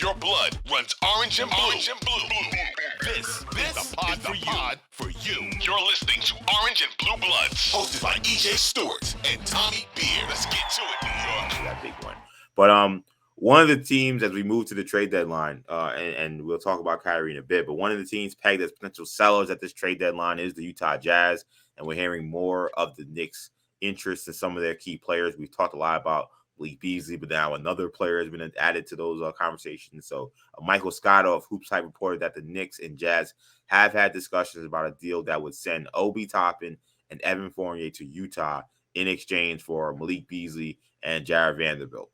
If your blood runs orange and blue, this is the pod for you. You're listening to Orange and Blue Bloods, hosted by EJ Stewart and Tommy Beer. Let's get to it, New York. That big one. But one of the teams, as we move to the trade deadline, and we'll talk about Kyrie in a bit, but one of the teams pegged as potential sellers at this trade deadline is the Utah Jazz, and we're hearing more of the Knicks' interest in some of their key players. We've talked a lot about Malik Beasley, but now another player has been added to those conversations. So Michael Scott of Hoops Hype reported that the Knicks and Jazz have had discussions about a deal that would send Obi Toppin and Evan Fournier to Utah in exchange for Malik Beasley and Jared Vanderbilt.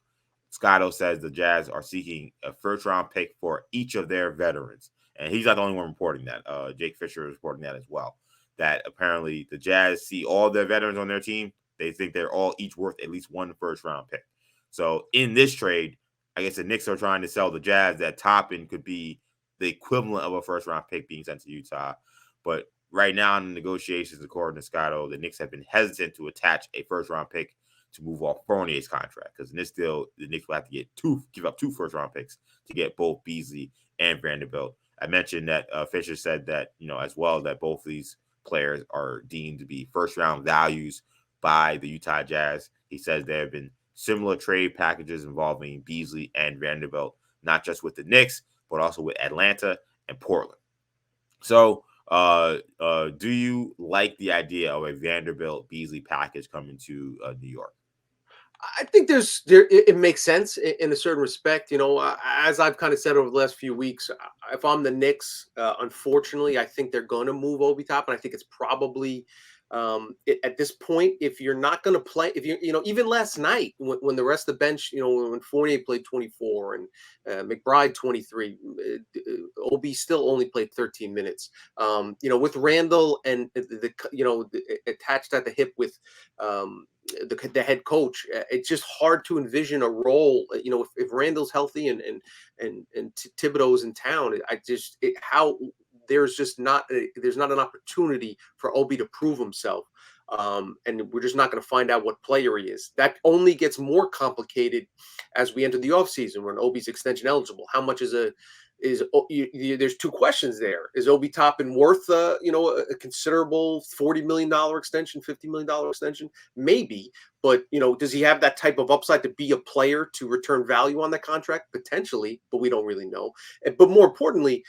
Scotto says the Jazz are seeking a first-round pick for each of their veterans. And he's not the only one reporting that. Jake Fisher is reporting that as well, that apparently the Jazz see all their veterans on their team. They think they're all each worth at least one first-round pick. So in this trade, I guess the Knicks are trying to sell the Jazz that Toppin could be the equivalent of a first-round pick being sent to Utah. But right now in the negotiations, according to Scotto, the Knicks have been hesitant to attach a first-round pick to move off Fournier's contract, because in this deal, the Knicks will have to give up two first-round picks to get both Beasley and Vanderbilt. I mentioned that Fisher said that, as well, that both of these players are deemed to be first-round values by the Utah Jazz. He says there have been similar trade packages involving Beasley and Vanderbilt, not just with the Knicks, but also with Atlanta and Portland. So do you like the idea of a Vanderbilt Beasley package coming to New York? I think it makes sense in a certain respect. As I've kind of said over the last few weeks, if I'm the Knicks, unfortunately, I think they're going to move Obi Toppin. I think it's probably at this point, if you're not going to play, if even last night when the rest of the bench, when Fournier played 24 and McBride 23, Obi still only played 13 minutes. With Randall and attached at the hip with the head coach, it's just hard to envision a role. If Randall's healthy and Thibodeau's in town, there's not an opportunity for Obi to prove himself. And we're just not going to find out what player he is. That only gets more complicated as we enter the offseason when Obi's extension eligible. How much there's two questions there. Is Obi Toppin worth a considerable $40 million extension, $50 million extension? Maybe. But, does he have that type of upside to be a player to return value on that contract? Potentially, but we don't really know. But more importantly,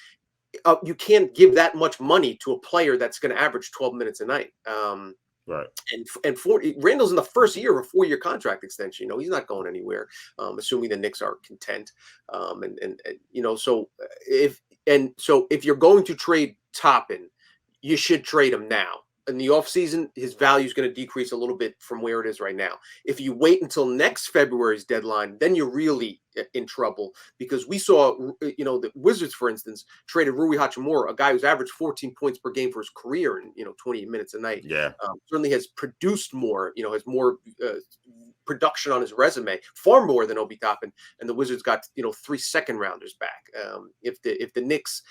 you can't give that much money to a player that's going to average 12 minutes a night. Right. And Randall's in the first year of a 4-year contract extension. He's not going anywhere, assuming the Knicks are content. So if you're going to trade Toppin, you should trade him now. In the offseason, his value is going to decrease a little bit from where it is right now. If you wait until next February's deadline, then you're really in trouble, because we saw, the Wizards, for instance, traded Rui Hachimura, a guy who's averaged 14 points per game for his career and 28 minutes a night. Yeah, certainly has produced more. Has more production on his resume, far more than Obi Toppin. And the Wizards got 3 second-rounders back. If the Knicks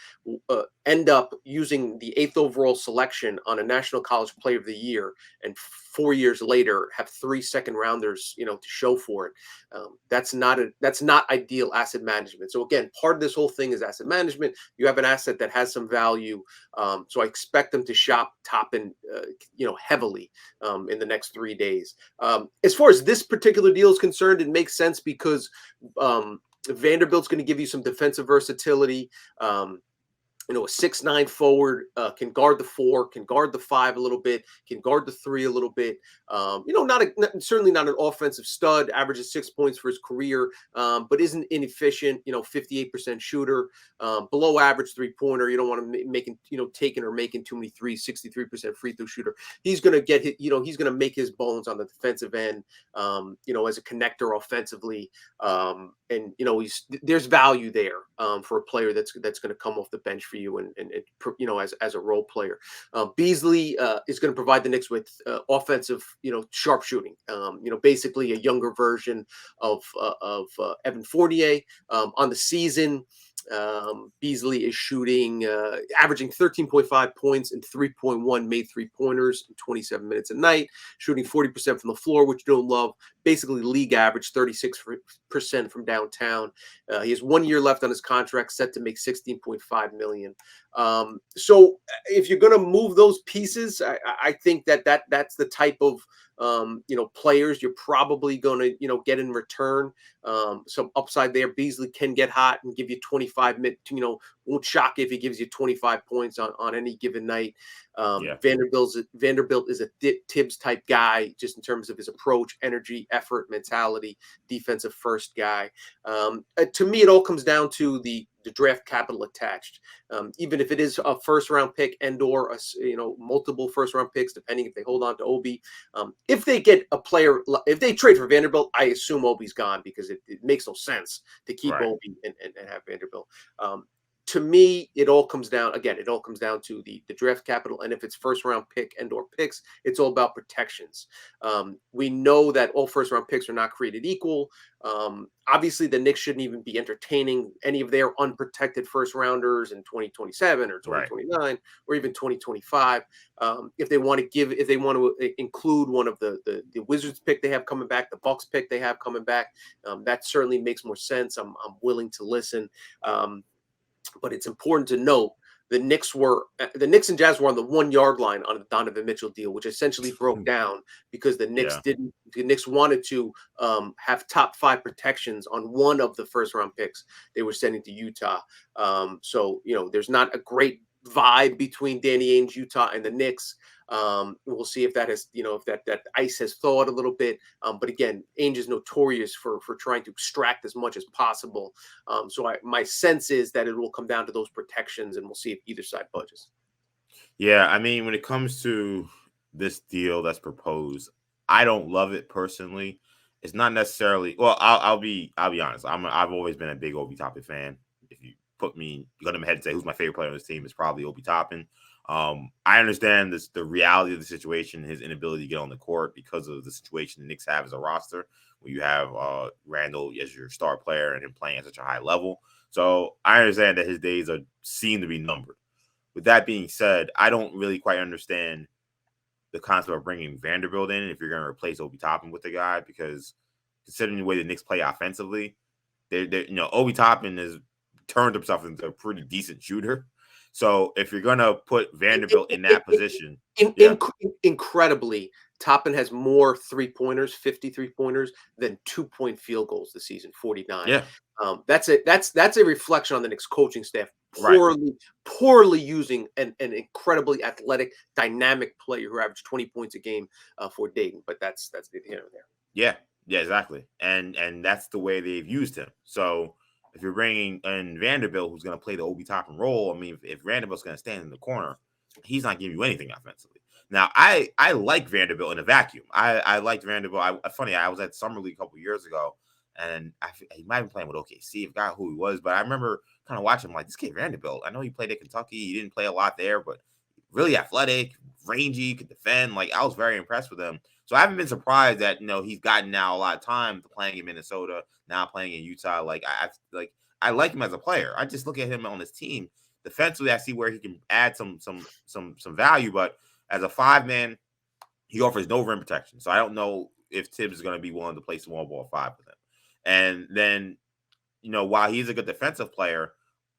end up using the 8th overall selection on a National College Player of the Year, and 4 years later have 3 second-rounders, to show for it, that's not ideal asset management. So again, part of this whole thing is asset management. You have an asset that has some value, so I expect them to shop Toppin, heavily in the next 3 days. As far as this particular deal is concerned, it makes sense because Vanderbilt's going to give you some defensive versatility. A 6'9" forward can guard the 4, can guard the 5 a little bit, can guard the 3 a little bit. Certainly not an offensive stud. Averages 6 points for his career, but isn't inefficient. 58% shooter, below average 3-pointer. You don't want to taking or making too many threes. 63% free throw shooter. He's going to get hit. He's going to make his bones on the defensive end. As a connector offensively. There's value there for a player that's going to come off the bench for you and as a role player. Beasley is going to provide the Knicks with offensive sharpshooting. Basically a younger version of Evan Fournier. On the season, Beasley is shooting, averaging 13.5 points and 3.1 made 3-pointers in 27 minutes a night, shooting 40% from the floor, which you don't love. basically league average, 36% from downtown. He has 1 year left on his contract, set to make $16.5 million. So if you're going to move those pieces, I think that's the type of players you're probably going to get in return. Some upside there. Beasley can get hot and give you 25 minutes. Won't shock if he gives you 25 points on any given night. Vanderbilt is a Tibbs type guy, just in terms of his approach, energy, effort, mentality, defensive first guy. To me, it all comes down to the draft capital attached. Even if it is a first round pick and/or multiple first round picks, depending if they hold on to Obi. If they get a player, if they trade for Vanderbilt, I assume Obi's gone, because it makes no sense to keep Obi and have Vanderbilt. To me, it all comes down to the draft capital. And if it's first round pick and/or picks, it's all about protections. We know that all first round picks are not created equal. Obviously, the Knicks shouldn't even be entertaining any of their unprotected first rounders in 2027 or 2029 or even 2025. If they want to include one of the Wizards pick they have coming back, the Bucks pick they have coming back, that certainly makes more sense. I'm willing to listen. But it's important to note the Knicks and Jazz were on the 1 yard line on the Donovan Mitchell deal, which essentially broke down because the Knicks wanted to have top 5 protections on one of the first round picks they were sending to Utah. So there's not a great vibe between Danny Ainge, Utah, and the Knicks. We'll see if that has, if that ice has thawed a little bit. But again, Ainge is notorious for trying to extract as much as possible. So my sense is that it will come down to those protections, and we'll see if either side budges. Yeah, I mean, when it comes to this deal that's proposed, I don't love it personally. It's not necessarily. Well, I'll be honest. I've always been a big Obi Toppin fan. If you put me, you go to my head and say who's my favorite player on this team, it's probably Obi Toppin. I understand the reality of the situation, his inability to get on the court because of the situation the Knicks have as a roster, where you have Randall as your star player and him playing at such a high level. So I understand that his days seem to be numbered. With that being said, I don't really quite understand the concept of bringing Vanderbilt in if you're going to replace Obi Toppin with the guy, because considering the way the Knicks play offensively, Obi Toppin has turned himself into a pretty decent shooter. So if you're going to put Vanderbilt in that position. Incredibly, Toppin has more 3-pointers, 50 3-pointers, than 2-point field goals this season, 49. Yeah. That's a reflection on the Knicks coaching staff poorly using an incredibly athletic, dynamic player who averaged 20 points a game for Dayton. But that's the there. Yeah, exactly. And that's the way they've used him. So if you're bringing in Vanderbilt, who's going to play the Obi Toppin role, I mean, if Vanderbilt's going to stand in the corner, he's not giving you anything offensively. Now, I like Vanderbilt in a vacuum. I liked Vanderbilt. I was at Summer League a couple years ago, and he might have been playing with OKC. I forgot who he was, but I remember kind of watching him like, this kid Vanderbilt. I know he played at Kentucky. He didn't play a lot there, but really athletic, rangy, could defend. Like, I was very impressed with him. So I haven't been surprised that he's gotten now a lot of time playing in Minnesota, now playing in Utah. I like him as a player. I just look at him on his team defensively. I see where he can add some value, but as a 5-man, he offers no rim protection. So I don't know if Tibbs is going to be willing to play small ball 5 with him. And then, while he's a good defensive player,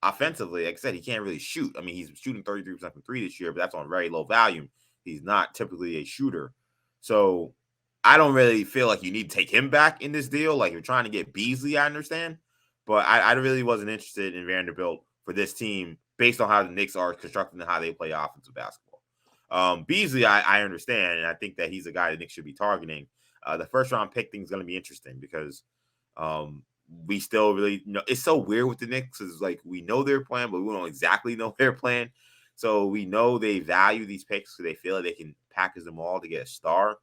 offensively, like I said, he can't really shoot. I mean, he's shooting 33% from 3 this year, but that's on very low volume. He's not typically a shooter. So I don't really feel like you need to take him back in this deal. Like, you're trying to get Beasley, I understand. But I really wasn't interested in Vanderbilt for this team based on how the Knicks are constructing and how they play offensive basketball. Beasley, I understand, and I think that he's a guy the Knicks should be targeting. The first-round pick thing is going to be interesting because we still really it's so weird with the Knicks. It's like we know their plan, but we don't exactly know their plan. So we know they value these picks because they feel like they can package them all to get a star.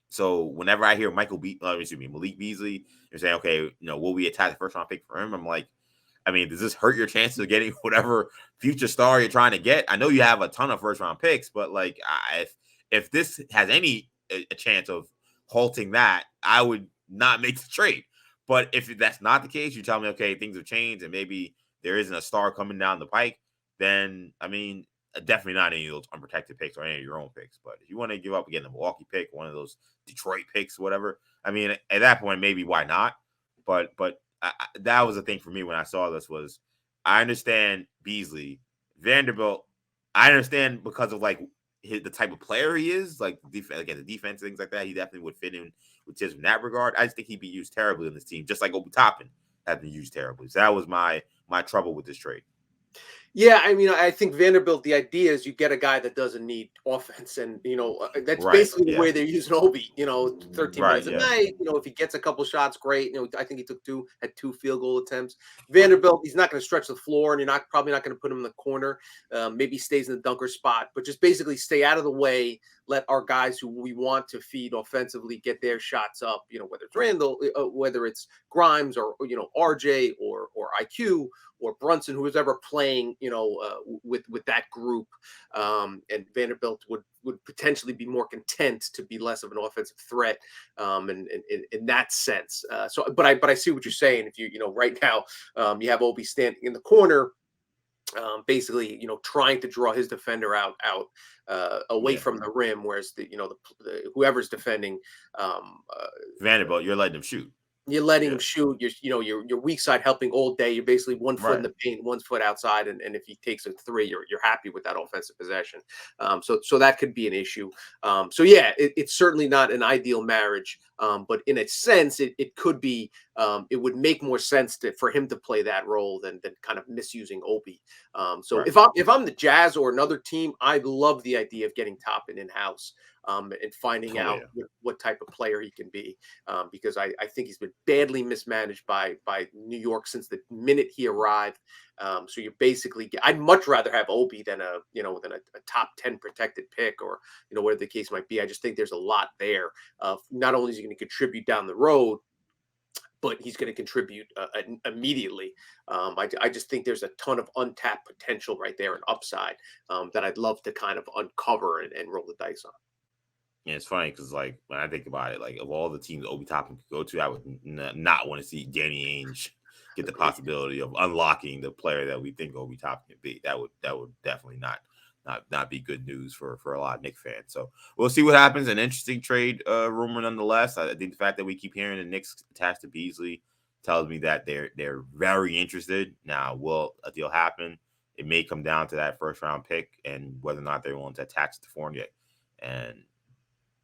So whenever I hear Malik Beasley, you're saying, okay, will we attach the first round pick for him? I'm like, I mean, does this hurt your chances of getting whatever future star you're trying to get? I know you have a ton of first round picks, but like, if this has any a chance of halting that, I would not make the trade. But if that's not the case, you tell me, okay, things have changed and maybe there isn't a star coming down the pike, then I mean, definitely not any of those unprotected picks or any of your own picks. But if you want to give up again the Milwaukee pick, one of those Detroit picks, whatever, I mean, at that point, maybe why not? But that was the thing for me when I saw this was I understand Beasley, Vanderbilt. I understand because of like the type of player he is, like again, the defense, things like that. He definitely would fit in with Tibbs in that regard. I just think he'd be used terribly in this team, just like Obi Toppin has been used terribly. So that was my trouble with this trade. Yeah, I mean, I think Vanderbilt, the idea is you get a guy that doesn't need offense. And, that's basically the way they're using Obi, 13 minutes a night. If he gets a couple shots, great. I think he had 2 field goal attempts. Vanderbilt, he's not going to stretch the floor, and you're probably not going to put him in the corner. Maybe he stays in the dunker spot, but just basically stay out of the way. Let our guys who we want to feed offensively get their shots up, whether it's Randall, whether it's Grimes or, RJ or IQ or Brunson, who was ever playing, with that group. And Vanderbilt would potentially be more content to be less of an offensive threat in that sense. But I see what you're saying. If right now you have Obi standing in the corner, basically, trying to draw his defender out away from the rim, whereas the whoever's defending Vanderbilt, you're letting him shoot. You're letting him shoot. Your weak side helping all day. You're basically 1 foot in the paint, 1 foot outside, and if he takes a 3, you're happy with that offensive possession. So that could be an issue. It's certainly not an ideal marriage, but in a sense, it could be. It would make more sense for him to play that role than kind of misusing Obi. If I'm the Jazz or another team, I love the idea of getting Toppin in house. And finding out what type of player he can be, because I think he's been badly mismanaged by New York since the minute he arrived. So you basically, I'd much rather have Obi than a top 10 protected pick or whatever the case might be. I just think there's a lot there. Not only is he going to contribute down the road, but he's going to contribute immediately. I just think there's a ton of untapped potential right there and upside that I'd love to kind of uncover and roll the dice on. Yeah, it's funny because, like, when I think about it, like, of all the teams Obi Toppin could go to, I would not want to see Danny Ainge get the possibility of unlocking the player that we think Obi Toppin could be. That would definitely not be good news for a lot of Knicks fans. So we'll see what happens. An interesting trade rumor, nonetheless. I think the fact that we keep hearing the Knicks attached to Beasley tells me that they're very interested. Now, will a deal happen? It may come down to that first round pick and whether or not they're willing to attach to Fournier. And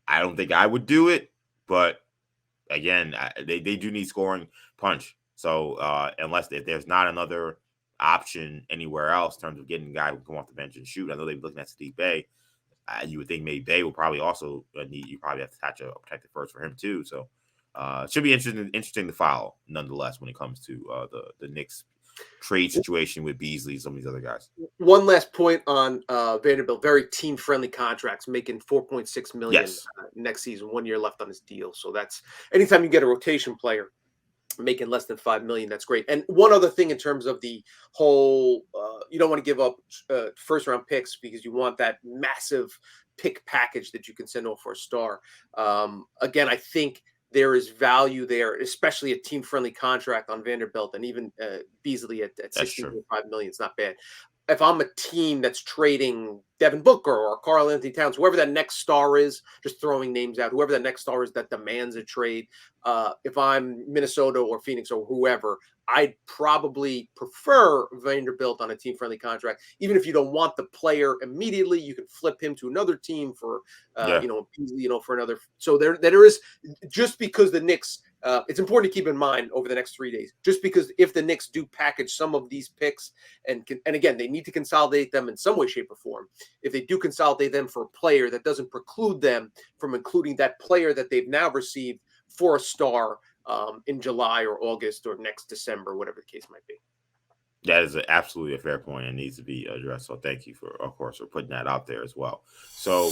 I don't think I would do it, but again, they do need scoring punch. So if there's not another option anywhere else in terms of getting a guy who can come off the bench and shoot, I know they're looking at Sadiq Bey. You would think maybe Bey will probably also need. You probably have to attach a protected first for him too. So it should be interesting to follow nonetheless when it comes to the Knicks trade situation with Beasley and some of these other guys. One last point on Vanderbilt, very team-friendly contracts, making $4.6 million next season, 1 year left on his deal. So that's anytime you get a rotation player making less than $5 million, that's great. And one other thing in terms of the whole, you don't want to give up first-round picks because you want that massive pick package that you can send over for a star. Again, I think there is value there, especially a team-friendly contract on Vanderbilt and even Beasley at $16.5 million. It's not bad. If I'm a team that's trading Devin Booker or Karl Anthony Towns, whoever that next star is, just throwing names out, whoever that next star is that demands a trade, if I'm Minnesota or Phoenix or whoever, I'd probably prefer Vanderbilt on a team-friendly contract. Even if you don't want the player immediately, you can flip him to another team for, for another. So there is, just because the Knicks, it's important to keep in mind over the next 3 days, just because if the Knicks do package some of these picks, and again, they need to consolidate them in some way, shape, or form. If they do consolidate them for a player, that doesn't preclude them from including that player that they've now received for a star in July or August or next December, whatever the case might be. That is absolutely a fair point and needs to be addressed. So thank you for putting that out there as well. So